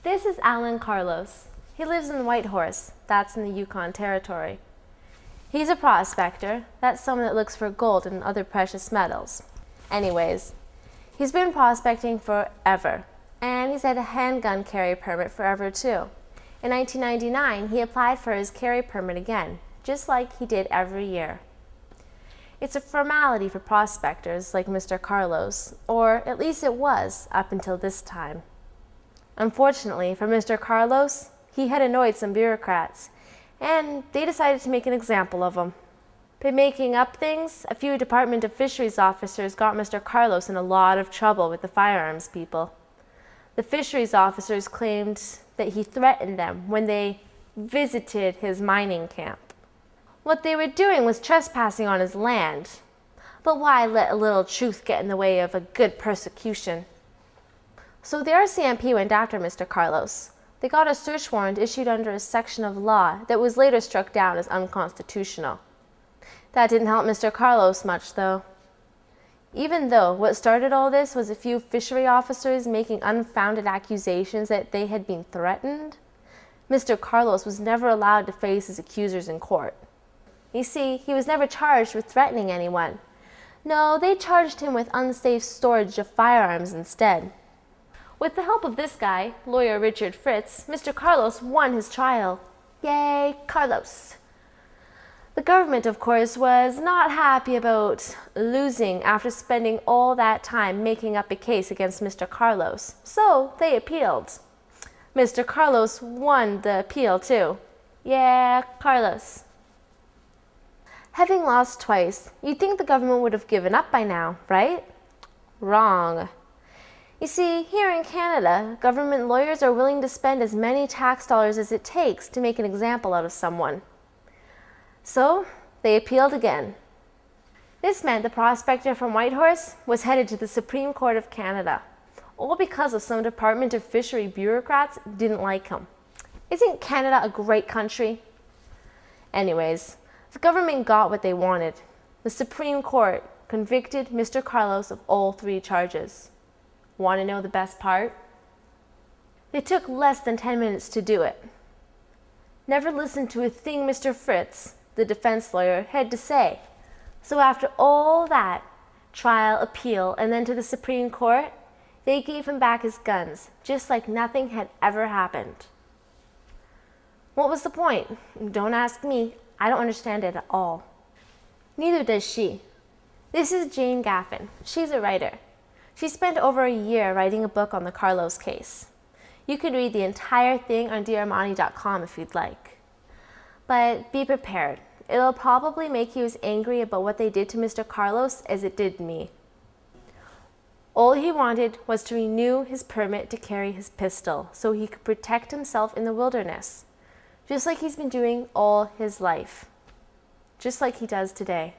This is Allan Carlos. He lives in Whitehorse, that's in the Yukon Territory. He's a prospector, that's someone that looks for gold and other precious metals. Anyways, he's been prospecting forever, and he's had a handgun carry permit forever too. In 1999, he applied for his carry permit again, just like he did every year. It's a formality for prospectors like Mr. Carlos, or at least it was up until this time. Unfortunately for Mr. Carlos, he had annoyed some bureaucrats, and they decided to make an example of him. By making up things, a few Department of Fisheries officers got Mr. Carlos in a lot of trouble with the firearms people. The fisheries officers claimed that he threatened them when they visited his mining camp. What they were doing was trespassing on his land. But why let a little truth get in the way of a good persecution? So the RCMP went after Mr. Carlos. They got a search warrant issued under a section of law that was later struck down as unconstitutional. That didn't help Mr. Carlos much, though. Even though what started all this was a few fishery officers making unfounded accusations that they had been threatened, Mr. Carlos was never allowed to face his accusers in court. You see, he was never charged with threatening anyone. No, they charged him with unsafe storage of firearms instead. With the help of this guy, lawyer Richard Fritz, Mr. Carlos won his trial. Yay, Carlos! The government, of course, was not happy about losing after spending all that time making up a case against Mr. Carlos, so they appealed. Mr. Carlos won the appeal too. Yeah, Carlos. Having lost twice, you'd think the government would have given up by now, right? Wrong. You see, here in Canada, government lawyers are willing to spend as many tax dollars as it takes to make an example out of someone. So, they appealed again. This meant the prospector from Whitehorse was headed to the Supreme Court of Canada, all because of some Department of Fishery bureaucrats didn't like him. Isn't Canada a great country? Anyways, the government got what they wanted. The Supreme Court convicted Mr. Carlos of all 3 charges. Want to know the best part? They took less than 10 minutes to do it. Never listened to a thing Mr. Fritz, the defense lawyer, had to say. So after all that, trial, appeal, and then to the Supreme Court, they gave him back his guns, just like nothing had ever happened. What was the point? Don't ask me. I don't understand it at all. Neither does she. This is Jane Gaffin. She's a writer. She spent over a year writing a book on the Carlos case. You could read the entire thing on dearmani.com if you'd like. But be prepared. It'll probably make you as angry about what they did to Mr. Carlos as it did me. All he wanted was to renew his permit to carry his pistol so he could protect himself in the wilderness, just like he's been doing all his life, just like he does today.